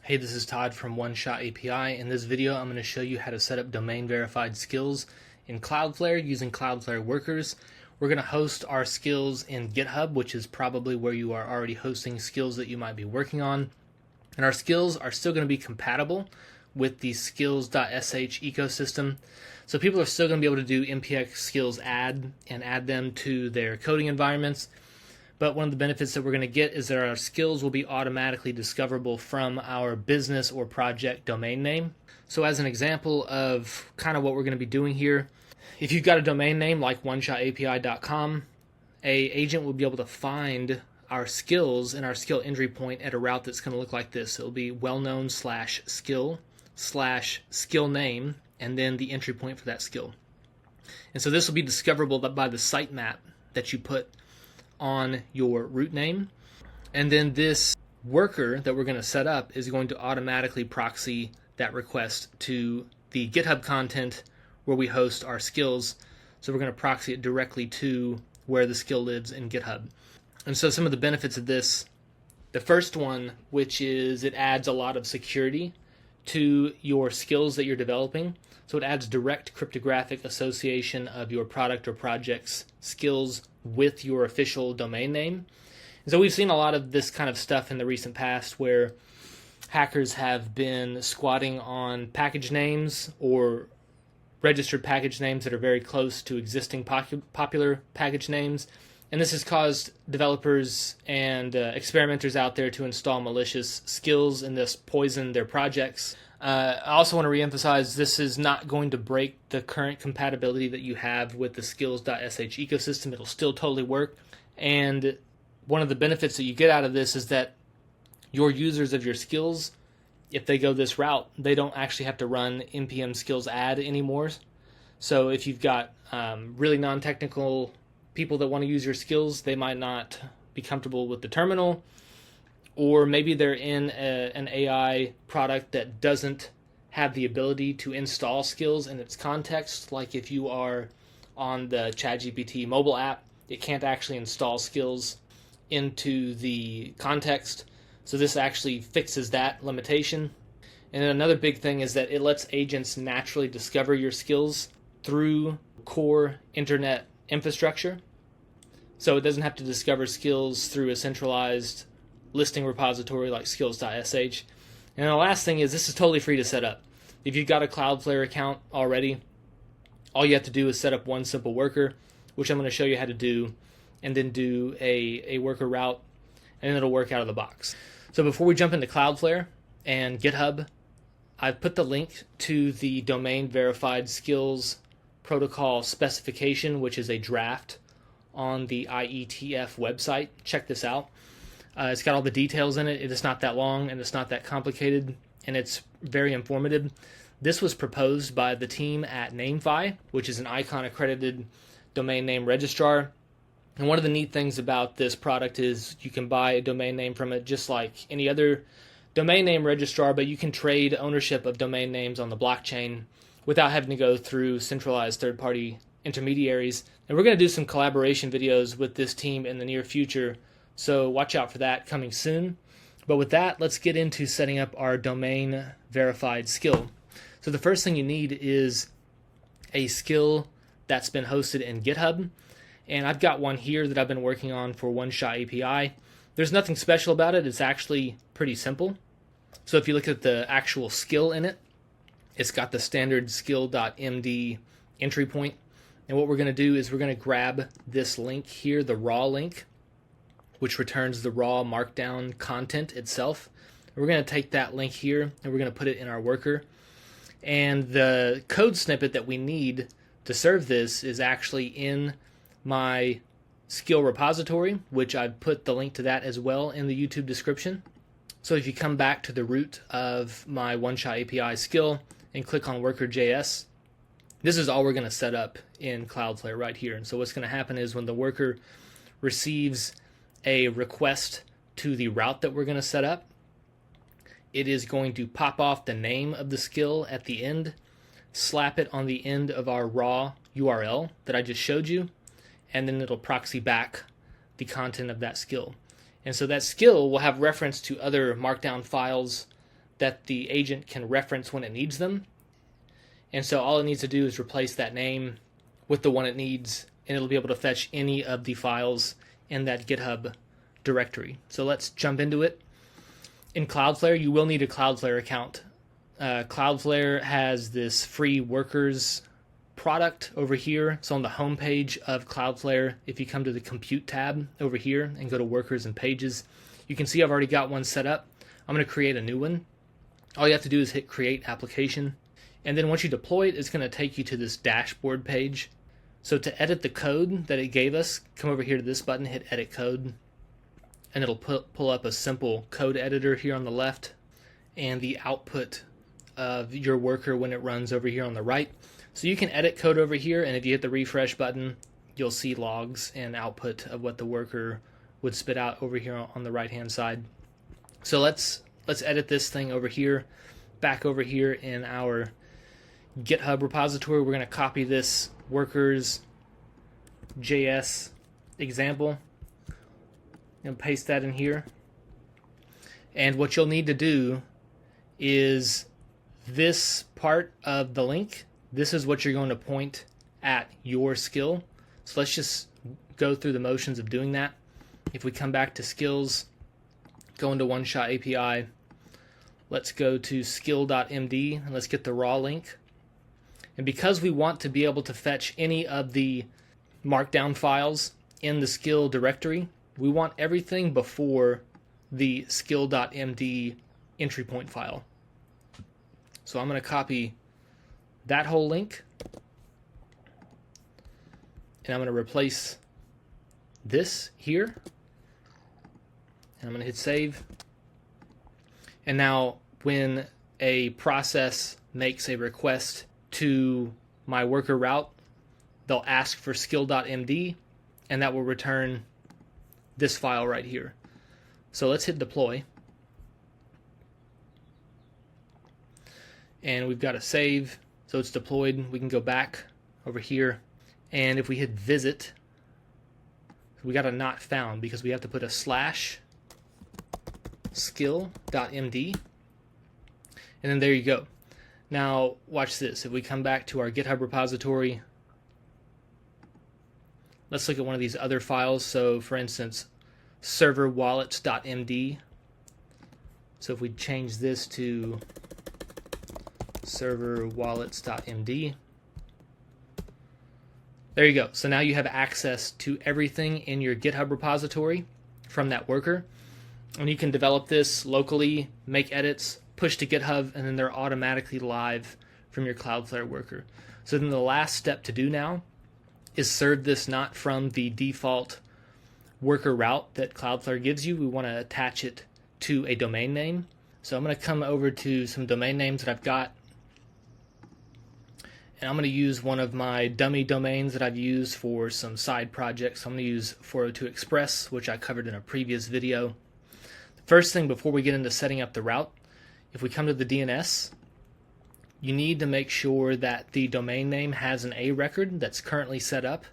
Hey, this is Todd from One Shot API. In this video, I'm going to show you how to set up domain verified skills in Cloudflare using Cloudflare workers. We're going to host our skills in GitHub, which is probably where you are already hosting skills that you might be working on. And our skills are still going to be compatible with the skills.sh ecosystem. So people are still going to be able to do npx skills add and add them to their coding environments. But one of the benefits that we're going to get is that our skills will be automatically discoverable from our business or project domain name. So as an example of kind of what we're going to be doing here, if you've got a domain name like oneshotapi.com, a agent will be able to find our skills and our skill entry point at a route that's going to look like this. It'll be wellknown/skill/skill name and then the entry point for that skill. And so this will be discoverable by the sitemap that you put on your root name. And then this worker that we're going to set up is going to automatically proxy that request to the GitHub content where we host our skills. So we're going to proxy it directly to where the skill lives in GitHub. And so some of the benefits of this, the first one, which is it adds a lot of security to your skills that you're developing. So it adds direct cryptographic association of your product or project's skills with your official domain name. And so we've seen a lot of this kind of stuff in the recent past where hackers have been squatting on package names or registered package names that are very close to existing popular package names. And this has caused developers and experimenters out there to install malicious skills and thus poison their projects. I also want to reemphasize this is not going to break the current compatibility that you have with the skills.sh ecosystem. It'll still totally work. And one of the benefits that you get out of this is that your users of your skills, if they go this route, they don't actually have to run npm skills add anymore. So if you've got really non-technical people that want to use your skills, they might not be comfortable with the terminal. Or maybe they're in an AI product that doesn't have the ability to install skills in its context. Like if you are on the ChatGPT mobile app, it can't actually install skills into the context. So this actually fixes that limitation. And then another big thing is that it lets agents naturally discover your skills through core internet infrastructure. So it doesn't have to discover skills through a centralized listing repository like skills.sh. And the last thing is this is totally free to set up. If you've got a Cloudflare account already, all you have to do is set up one simple worker, which I'm going to show you how to do, and then do a worker route, and it'll work out of the box. So before we jump into Cloudflare and GitHub, I've put the link to the domain verified skills protocol specification, which is a draft on the IETF website. Check this out. It's got all the details in it. It's not that long and it's not that complicated, and it's very informative. This was proposed by the team at NameFi, which is an ICON accredited domain name registrar. And one of the neat things about this product is you can buy a domain name from it just like any other domain name registrar, but you can trade ownership of domain names on the blockchain without having to go through centralized third-party intermediaries. And we're going to do some collaboration videos with this team in the near future, so watch out for that coming soon. But with that, let's get into setting up our domain verified skill. So the first thing you need is a skill that's been hosted in GitHub. And I've got one here that I've been working on for One Shot API. There's nothing special about it. It's actually pretty simple. So if you look at the actual skill in it, it's got the standard skill.md entry point. And what we're going to do is we're going to grab this link here, the raw link, which returns the raw markdown content itself. We're going to take that link here and we're going to put it in our worker. And the code snippet that we need to serve this is actually in my skill repository, which I've put the link to that as well in the YouTube description. So if you come back to the root of my One Shot API skill and click on worker.js, this is all we're going to set up in Cloudflare right here. And so what's going to happen is when the worker receives a request to the route that we're going to set up, it is going to pop off the name of the skill at the end, slap it on the end of our raw URL that I just showed you, and then it'll proxy back the content of that skill. And so that skill will have reference to other markdown files that the agent can reference when it needs them. And so all it needs to do is replace that name with the one it needs, and it'll be able to fetch any of the files in that GitHub directory. So let's jump into it. In Cloudflare, you will need a Cloudflare account. Cloudflare has this free workers product over here. So on the home page of Cloudflare, if you come to the compute tab over here and go to workers and pages, you can see I've already got one set up. I'm going to create a new one. All you have to do is hit create application. And then once you deploy it, it's going to take you to this dashboard page. So to edit the code that it gave us, come over here to this button, hit edit code, and it'll pull up a simple code editor here on the left and the output of your worker when it runs over here on the right. So you can edit code over here, and if you hit the refresh button, you'll see logs and output of what the worker would spit out over here on the right hand side. So let's edit this thing over here. Back over here in our GitHub repository, we're going to copy this workers JS example and paste that in here. And what you'll need to do is this part of the link, this is what you're going to point at your skill. So let's just go through the motions of doing that. If we come back to skills, go into OneShot API, let's go to skill.md and let's get the raw link. And because we want to be able to fetch any of the markdown files in the skill directory, we want everything before the skill.md entry point file. So I'm going to copy that whole link, and I'm going to replace this here, and I'm going to hit save. And now when a process makes a request to my worker route, they'll ask for skill.md, and that will return this file right here. So let's hit deploy. And we've got a save, so it's deployed. We can go back over here, and if we hit visit, we got a not found because we have to put a slash skill.md, and then there you go. Now watch this. If we come back to our GitHub repository, let's look at one of these other files. So for instance, serverwallets.md. So if we change this to serverwallets.md, there you go. So now you have access to everything in your GitHub repository from that worker, and you can develop this locally, make edits, push to GitHub, and then they're automatically live from your Cloudflare worker. So then the last step to do now is serve this not from the default worker route that Cloudflare gives you. We want to attach it to a domain name. So I'm going to come over to some domain names that I've got, and I'm going to use one of my dummy domains that I've used for some side projects. So I'm going to use 402 Express, which I covered in a previous video. The first thing before we get into setting up the route, if we come to the DNS, you need to make sure that the domain name has an A record that's currently set up,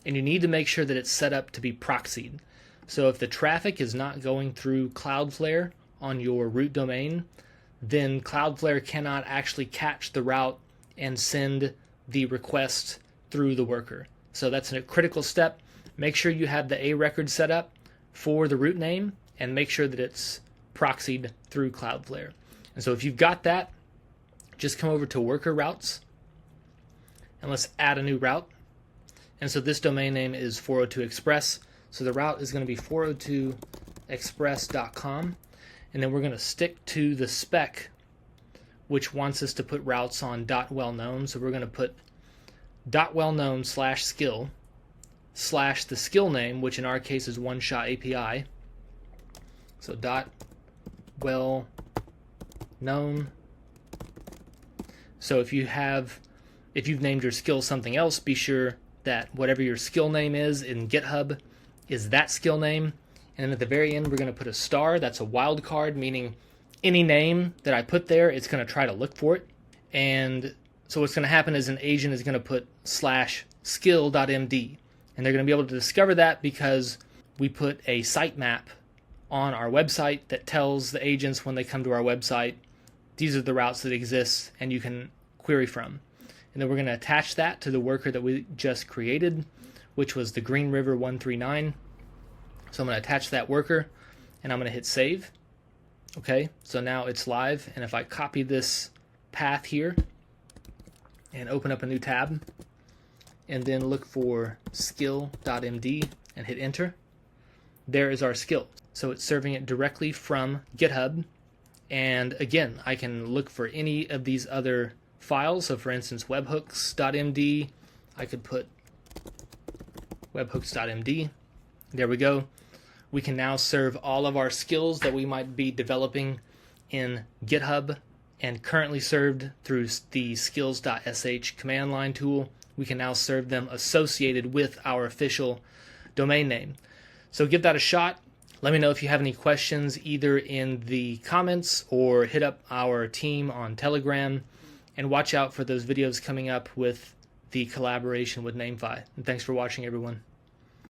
and you need to make sure that it's set up to be proxied. So if the traffic is not going through Cloudflare on your root domain, then Cloudflare cannot actually catch the route and send the request through the worker. So that's a critical step. Make sure you have the A record set up for the root name, and make sure that it's proxied through Cloudflare. And so if you've got that, just come over to worker routes, and let's add a new route. And so this domain name is 402 Express. So the route is going to be 402express.com, and then we're going to stick to the spec which wants us to put routes on .wellknown. So we're going to put .wellknown/skill / the skill name, which in our case is OneShot API. So .wellknown. So if you've named your skill something else, be sure that whatever your skill name is in GitHub is that skill name. And then at the very end, we're going to put a star. That's a wildcard, meaning any name that I put there, it's going to try to look for it. And so what's going to happen is an agent is going to put /skill.md. And they're going to be able to discover that because we put a sitemap on our website that tells the agents when they come to our website these are the routes that exist and you can query from. And then we're going to attach that to the worker that we just created, which was the Green River 139. So I'm going to attach that worker and I'm going to hit save. Okay, so now it's live, and if I copy this path here and open up a new tab and then look for skill.md and hit enter, there is our skill. So it's serving it directly from GitHub. And again, I can look for any of these other files. So for instance, webhooks.md, I could put webhooks.md. There we go. We can now serve all of our skills that we might be developing in GitHub and currently served through the skills.sh command line tool. We can now serve them associated with our official domain name. So give that a shot. Let me know if you have any questions either in the comments or hit up our team on Telegram, and watch out for those videos coming up with the collaboration with NameFi. And thanks for watching, everyone.